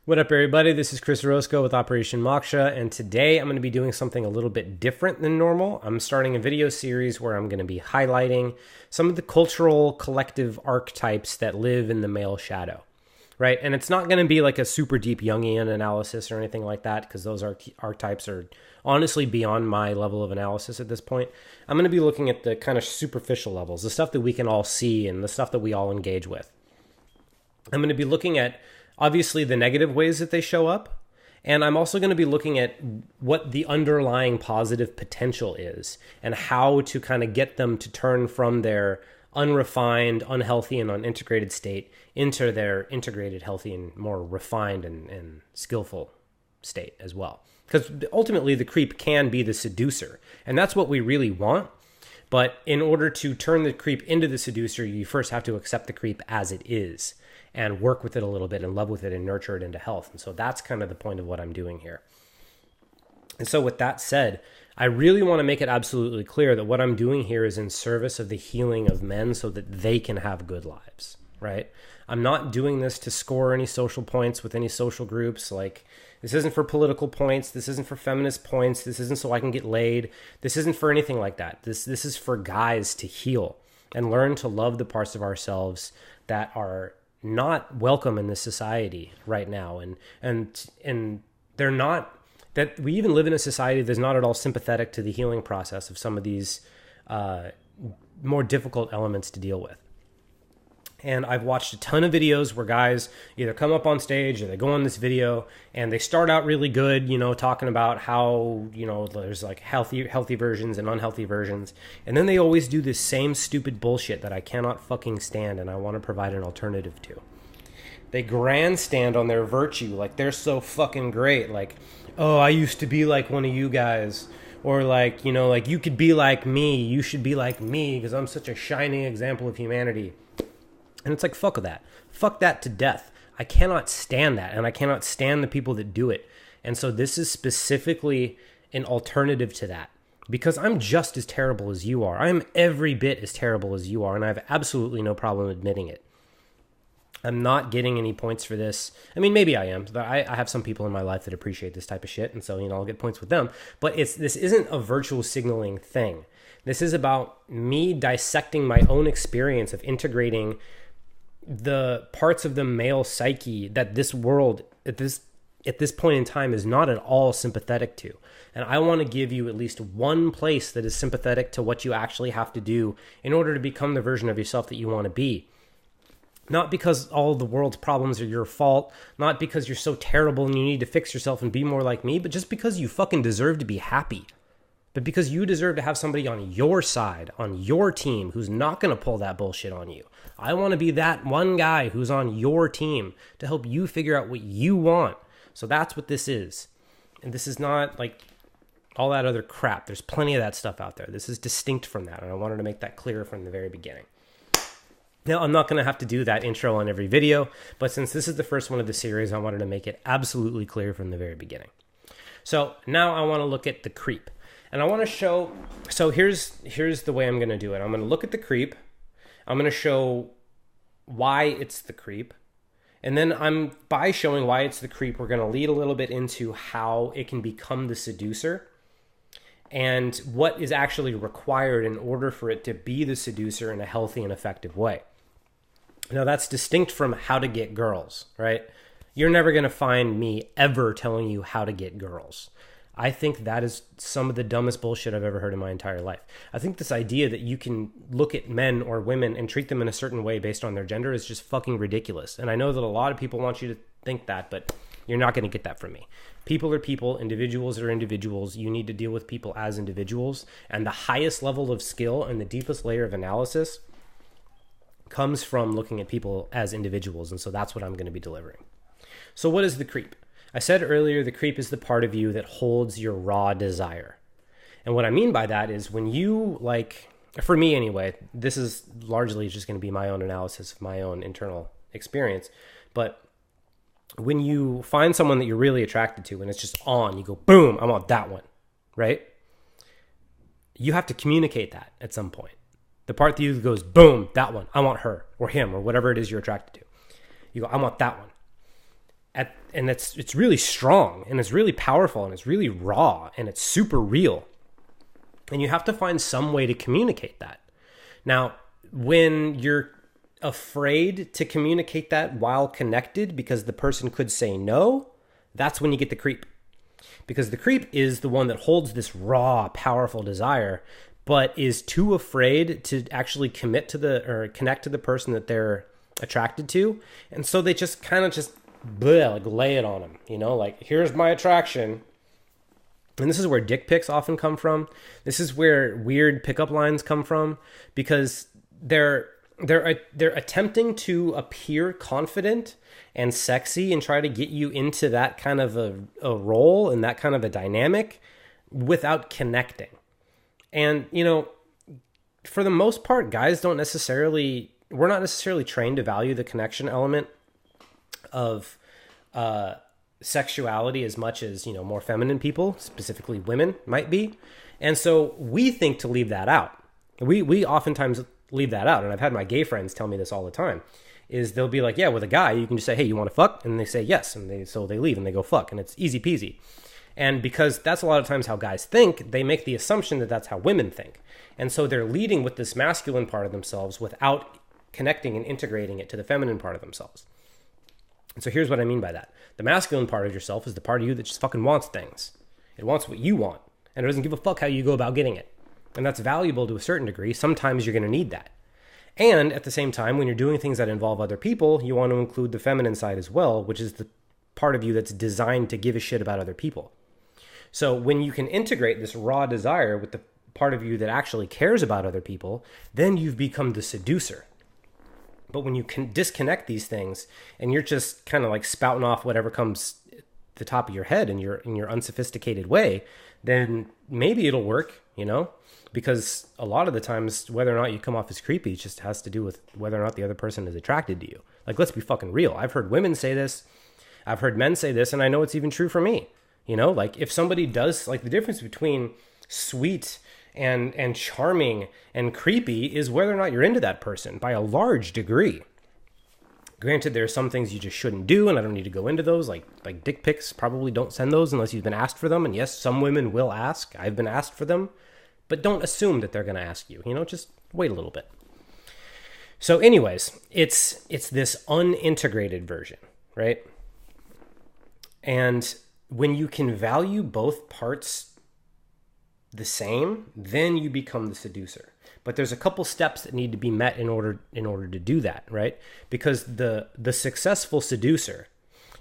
What up, everybody? This is Chris Orozco with Operation Moksha, and today I'm going to be doing something a little bit different than normal. I'm starting a video series where I'm going to be highlighting some of the cultural collective archetypes that live in the male shadow, right? And it's not going to be like a super deep Jungian analysis or anything like that, because those archetypes are honestly beyond my level of analysis at this point. I'm going to be looking at the kind of superficial levels, the stuff that we can all see and the stuff that we all engage with. I'm going to be looking at obviously the negative ways that they show up. And I'm also going to be looking at what the underlying positive potential is and how to kind of get them to turn from their unrefined, unhealthy, and unintegrated state into their integrated, healthy, and more refined and skillful state as well. Because ultimately the creep can be the seducer. And that's what we really want. But in order to turn the creep into the seducer, you first have to accept the creep as it is and work with it a little bit and love with it and nurture it into health. And so that's kind of the point of what I'm doing here. And so with that said, I really want to make it absolutely clear that what I'm doing here is in service of the healing of men so that they can have good lives, right? I'm not doing this to score any social points with any social groups. Like, this isn't for political points. This isn't for feminist points. This isn't so I can get laid. This isn't for anything like that. This is for guys to heal and learn to love the parts of ourselves that are not welcome in this society right now. And they're not, that we even live in a society that's not at all sympathetic to the healing process of some of these more difficult elements to deal with. And I've watched a ton of videos where guys either come up on stage or they go on this video and they start out really good, talking about how, there's like healthy versions and unhealthy versions. And then they always do this same stupid bullshit that I cannot fucking stand and I want to provide an alternative to. They grandstand on their virtue like they're so fucking great. Like, oh, I used to be like one of you guys. Or like, like you could be like me. You should be like me because I'm such a shining example of humanity. And it's like, fuck that. Fuck that to death. I cannot stand that. And I cannot stand the people that do it. And so this is specifically an alternative to that. Because I'm just as terrible as you are. I'm every bit as terrible as you are. And I have absolutely no problem admitting it. I'm not getting any points for this. I mean, maybe I am. I have some people in my life that appreciate this type of shit. And so, I'll get points with them. But this isn't a virtual signaling thing. This is about me dissecting my own experience of integrating the parts of the male psyche that this world at this point in time is not at all sympathetic to. And I want to give you at least one place that is sympathetic to what you actually have to do in order to become the version of yourself that you want to be. Not because all of the world's problems are your fault, not because you're so terrible and you need to fix yourself and be more like me, but just because you fucking deserve to be happy. But because you deserve to have somebody on your side, on your team, who's not going to pull that bullshit on you. I want to be that one guy who's on your team to help you figure out what you want. So that's what this is. And this is not like all that other crap. There's plenty of that stuff out there. This is distinct from that. And I wanted to make that clear from the very beginning. Now, I'm not going to have to do that intro on every video, but since this is the first one of the series, I wanted to make it absolutely clear from the very beginning. So now I want to look at the creep. And I want to show, so here's the way I'm going to do it. I'm going to look at the creep. I'm going to show why it's the creep. And then by showing why it's the creep, we're going to lead a little bit into how it can become the seducer and what is actually required in order for it to be the seducer in a healthy and effective way. Now, that's distinct from how to get girls, right? You're never going to find me ever telling you how to get girls. I think that is some of the dumbest bullshit I've ever heard in my entire life. I think this idea that you can look at men or women and treat them in a certain way based on their gender is just fucking ridiculous. And I know that a lot of people want you to think that, but you're not going to get that from me. People are people, individuals are individuals. You need to deal with people as individuals. And the highest level of skill and the deepest layer of analysis comes from looking at people as individuals. And so that's what I'm going to be delivering. So what is the creep? I said earlier, the creep is the part of you that holds your raw desire. And what I mean by that is when you, for me anyway, this is largely just going to be my own analysis of my own internal experience. But when you find someone that you're really attracted to and it's just on, you go, boom, I want that one, right? You have to communicate that at some point. The part that you goes, boom, that one, I want her or him or whatever it is you're attracted to. You go, I want that one. and it's really strong, and it's really powerful, and it's really raw, and it's super real. And you have to find some way to communicate that. Now, when you're afraid to communicate that while connected because the person could say no, that's when you get the creep. Because the creep is the one that holds this raw, powerful desire, but is too afraid to actually commit to or connect to the person that they're attracted to. And so they just kind of like lay it on them, like, here's my attraction. And this is where dick pics often come from. This is where weird pickup lines come from, because they're attempting to appear confident and sexy and try to get you into that kind of a role and that kind of a dynamic without connecting. And, for the most part, guys we're not necessarily trained to value the connection element of sexuality as much as, more feminine people, specifically women, might be. And so we think to leave that out. We oftentimes leave that out. And I've had my gay friends tell me this all the time, is they'll be like, yeah, with a guy, you can just say, hey, you want to fuck? And they say yes. And so they leave and they go fuck, and it's easy peasy. And because that's a lot of times how guys think, they make the assumption that that's how women think. And so they're leading with this masculine part of themselves without connecting and integrating it to the feminine part of themselves. And so here's what I mean by that. The masculine part of yourself is the part of you that just fucking wants things. It wants what you want, and it doesn't give a fuck how you go about getting it. And that's valuable to a certain degree. Sometimes you're going to need that. And at the same time, when you're doing things that involve other people, you want to include the feminine side as well, which is the part of you that's designed to give a shit about other people. So when you can integrate this raw desire with the part of you that actually cares about other people, then you've become the seducer. But when you can disconnect these things and you're just kind of like spouting off whatever comes the top of your head in your unsophisticated way, then maybe it'll work, because a lot of the times, whether or not you come off as creepy, it just has to do with whether or not the other person is attracted to you. Like, let's be fucking real. I've heard women say this. I've heard men say this, and I know it's even true for me. Like, if somebody does, like, the difference between sweet and charming and creepy is whether or not you're into that person by a large degree. Granted, there are some things you just shouldn't do, and I don't need to go into those. Like dick pics, probably don't send those unless you've been asked for them. And yes, some women will ask. I've been asked for them. But don't assume that they're going to ask you. Just wait a little bit. So anyways, it's this unintegrated version, right? And when you can value both parts the same, then you become the seducer. But there's a couple steps that need to be met in order to do that, right? Because the successful seducer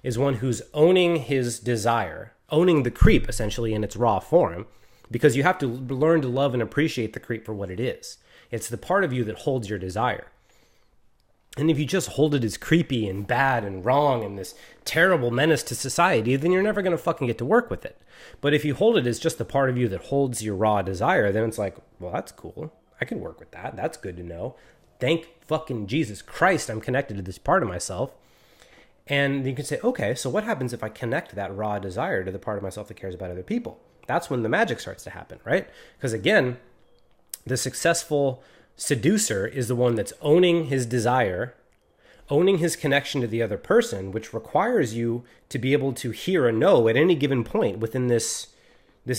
is one who's owning his desire, owning the creep essentially in its raw form, because you have to learn to love and appreciate the creep for what it is. It's the part of you that holds your desire. And if you just hold it as creepy and bad and wrong and this terrible menace to society, then you're never going to fucking get to work with it. But if you hold it as just the part of you that holds your raw desire, then it's like, well, that's cool. I can work with that. That's good to know. Thank fucking Jesus Christ, I'm connected to this part of myself. And you can say, okay, so what happens if I connect that raw desire to the part of myself that cares about other people? That's when the magic starts to happen, right? Because again, the successful seducer is the one that's owning his desire, owning his connection to the other person, which requires you to be able to hear a no at any given point within this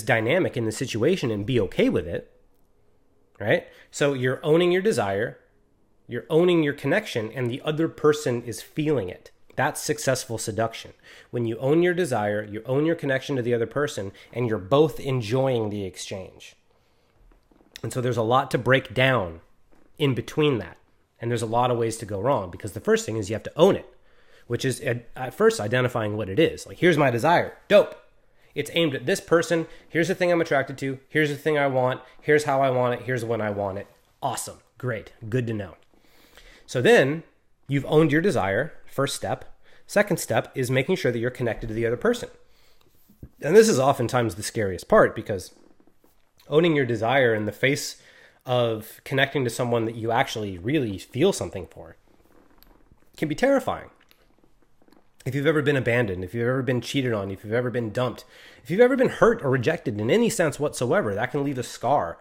dynamic in the situation and be okay with it, right? So you're owning your desire, you're owning your connection, and the other person is feeling it. That's successful seduction. When you own your desire, you own your connection to the other person, and you're both enjoying the exchange. And so there's a lot to break down in between that. And there's a lot of ways to go wrong, because the first thing is you have to own it, which is at first identifying what it is. Like, here's my desire. Dope. It's aimed at this person. Here's the thing I'm attracted to. Here's the thing I want. Here's how I want it. Here's when I want it. Awesome. Great. Good to know. So then you've owned your desire. First step. Second step is making sure that you're connected to the other person. And this is oftentimes the scariest part, because owning your desire in the face of connecting to someone that you actually really feel something for can be terrifying. If you've ever been abandoned, if you've ever been cheated on, if you've ever been dumped, if you've ever been hurt or rejected in any sense whatsoever, that can leave a scar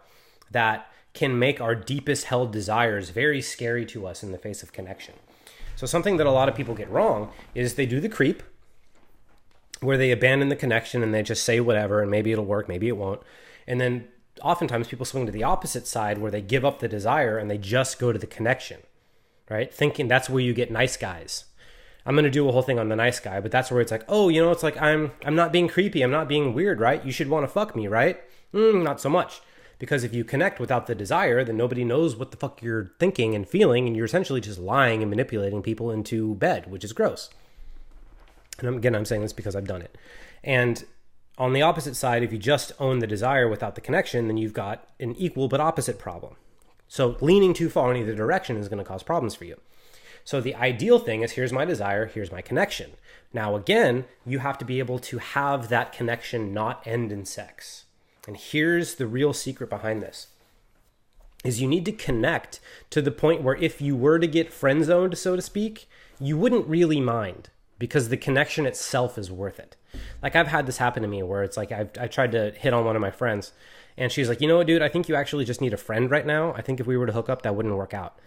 that can make our deepest held desires very scary to us in the face of connection. So something that a lot of people get wrong is they do the creep, where they abandon the connection and they just say whatever, and maybe it'll work, maybe it won't. And then oftentimes people swing to the opposite side where they give up the desire and they just go to the connection, right? Thinking that's where you get nice guys. I'm going to do a whole thing on the nice guy, but that's where it's like, oh, it's like I'm not being creepy. I'm not being weird, right? You should want to fuck me, right? Not so much. Because if you connect without the desire, then nobody knows what the fuck you're thinking and feeling, and you're essentially just lying and manipulating people into bed, which is gross. And again, I'm saying this because I've done it. And on the opposite side, if you just own the desire without the connection, then you've got an equal but opposite problem. So leaning too far in either direction is going to cause problems for you. So the ideal thing is, here's my desire, here's my connection. Now, again, you have to be able to have that connection not end in sex. And here's the real secret behind this, is you need to connect to the point where if you were to get friend zoned, so to speak, you wouldn't really mind because the connection itself is worth it. Like I've had this happen to me where it's like I tried to hit on one of my friends and she's like, you know what, dude, I think you actually just need a friend right now. I think if we were to hook up, that wouldn't work out.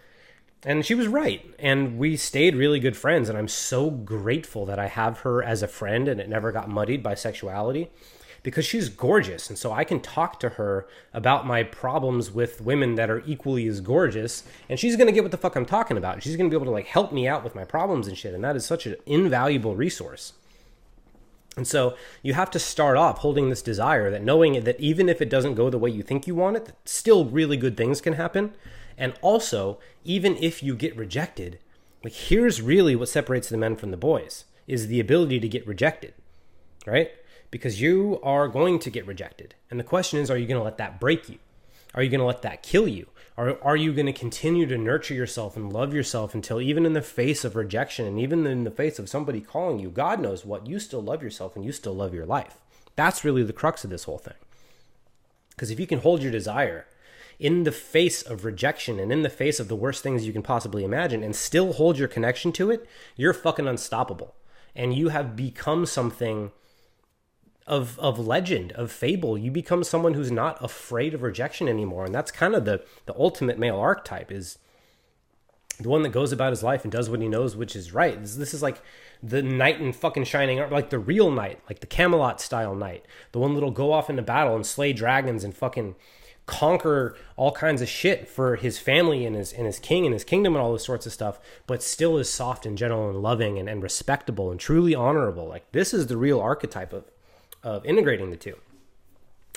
And she was right. And we stayed really good friends. And I'm so grateful that I have her as a friend and it never got muddied by sexuality because she's gorgeous. And so I can talk to her about my problems with women that are equally as gorgeous. And she's going to get what the fuck I'm talking about. She's going to be able to like help me out with my problems and shit. And that is such an invaluable resource. And so you have to start off holding this desire, that knowing that even if it doesn't go the way you think you want it, that still really good things can happen. And also, even if you get rejected, like here's really what separates the men from the boys, is the ability to get rejected, right? Because you are going to get rejected. And the question is, are you going to let that break you? Are you going to let that kill you? Or are you going to continue to nurture yourself and love yourself until even in the face of rejection and even in the face of somebody calling you, God knows what, you still love yourself and you still love your life? That's really the crux of this whole thing. Because if you can hold your desire in the face of rejection and in the face of the worst things you can possibly imagine and still hold your connection to it, you're fucking unstoppable. And you have become something of legend, of fable. You become someone who's not afraid of rejection anymore. And that's kind of the ultimate male archetype, is the one that goes about his life and does what he knows, which is right. This is like the knight in fucking shining armor, like the real knight, like the Camelot style knight, the one that'll go off into battle and slay dragons and fucking conquer all kinds of shit for his family and his king and his kingdom and all this sorts of stuff, but still is soft and gentle and loving and respectable and truly honorable. Like this is the real archetype of integrating the two.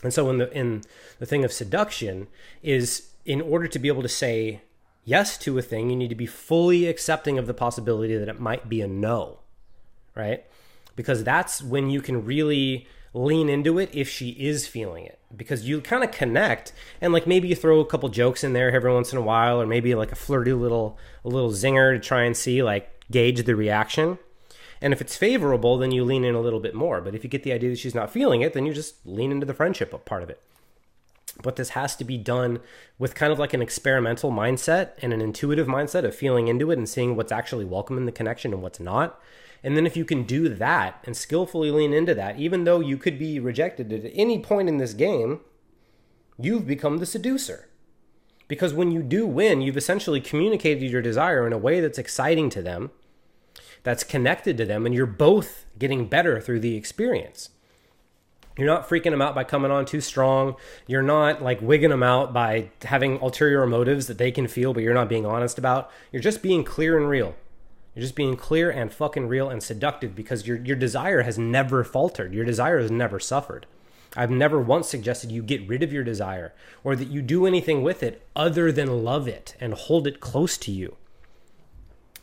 And so in the thing of seduction is, in order to be able to say yes to a thing, you need to be fully accepting of the possibility that it might be a no, right? Because that's when you can really lean into it if she is feeling it, because you kind of connect and like maybe you throw a couple jokes in there every once in a while, or maybe like a flirty little zinger to try and see, like, gauge the reaction. And if it's favorable, then you lean in a little bit more. But if you get the idea that she's not feeling it, then you just lean into the friendship part of it. But this has to be done with kind of like an experimental mindset and an intuitive mindset of feeling into it and seeing what's actually welcome in the connection and what's not. And then if you can do that and skillfully lean into that, even though you could be rejected at any point in this game, you've become the seducer. Because when you do win, you've essentially communicated your desire in a way that's exciting to them, that's connected to them, and you're both getting better through the experience. You're not freaking them out by coming on too strong. You're not like wigging them out by having ulterior motives that they can feel, but you're not being honest about. You're just being clear and real. You're just being clear and fucking real and seductive, because your desire has never faltered. Your desire has never suffered. I've never once suggested you get rid of your desire or that you do anything with it other than love it and hold it close to you.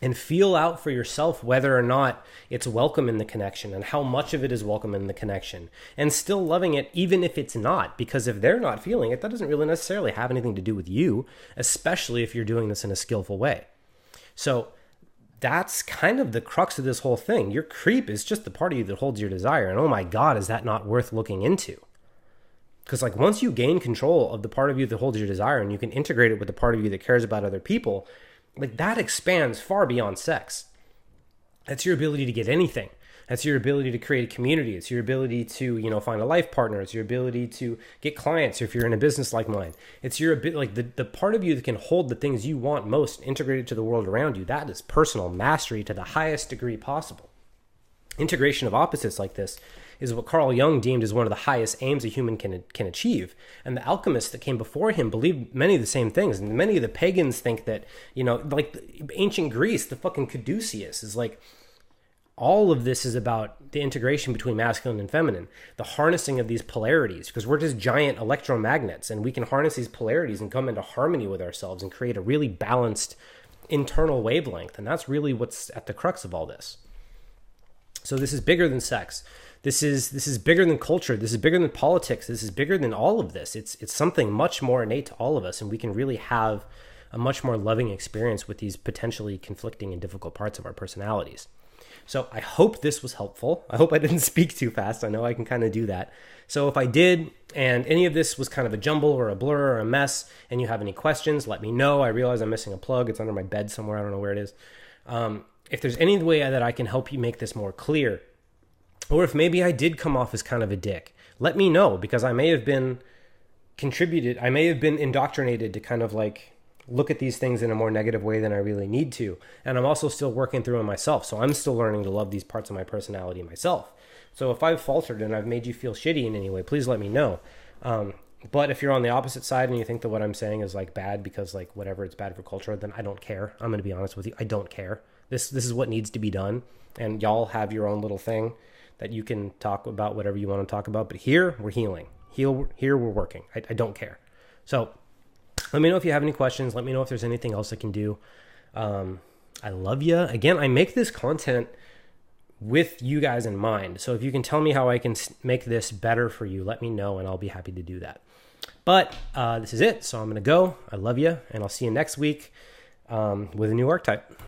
And feel out for yourself whether or not it's welcome in the connection and how much of it is welcome in the connection, and still loving it even if it's not, because if they're not feeling it, that doesn't really necessarily have anything to do with you, especially if you're doing this in a skillful way. So that's kind of the crux of this whole thing. Your creep is just the part of you that holds your desire. And oh my God, is that not worth looking into? Because like once you gain control of the part of you that holds your desire and you can integrate it with the part of you that cares about other people, like that expands far beyond sex. That's your ability to get anything. That's your ability to create a community. It's your ability to, find a life partner. It's your ability to get clients if you're in a business like mine. It's your ability, like the part of you that can hold the things you want most integrated to the world around you. That is personal mastery to the highest degree possible. Integration of opposites like this is what Carl Jung deemed as one of the highest aims a human can achieve. And the alchemists that came before him believed many of the same things. And many of the pagans think that, like ancient Greece, the fucking caduceus is like, all of this is about the integration between masculine and feminine, the harnessing of these polarities, because we're just giant electromagnets and we can harness these polarities and come into harmony with ourselves and create a really balanced internal wavelength. And that's really what's at the crux of all this. So this is bigger than sex. This is bigger than culture. This is bigger than politics. This is bigger than all of this. It's something much more innate to all of us, and we can really have a much more loving experience with these potentially conflicting and difficult parts of our personalities. So I hope this was helpful. I hope I didn't speak too fast. I know I can kind of do that. So if I did, and any of this was kind of a jumble or a blur or a mess, and you have any questions, let me know. I realize I'm missing a plug. It's under my bed somewhere. I don't know where it is. If there's any way that I can help you make this more clear, or if maybe I did come off as kind of a dick, let me know, because I may have been indoctrinated to kind of like look at these things in a more negative way than I really need to. And I'm also still working through it myself. So I'm still learning to love these parts of my personality myself. So if I've faltered and I've made you feel shitty in any way, please let me know. But if you're on the opposite side and you think that what I'm saying is like bad because like whatever, it's bad for culture, then I don't care. I'm going to be honest with you. I don't care. This is what needs to be done. And y'all have your own little thing that you can talk about whatever you want to talk about. But here we're healing. Here we're working. I don't care. So let me know if you have any questions. Let me know if there's anything else I can do. I love you. Again, I make this content with you guys in mind. So if you can tell me how I can make this better for you, let me know and I'll be happy to do that. But this is it. So I'm going to go. I love you. And I'll see you next week with a new archetype.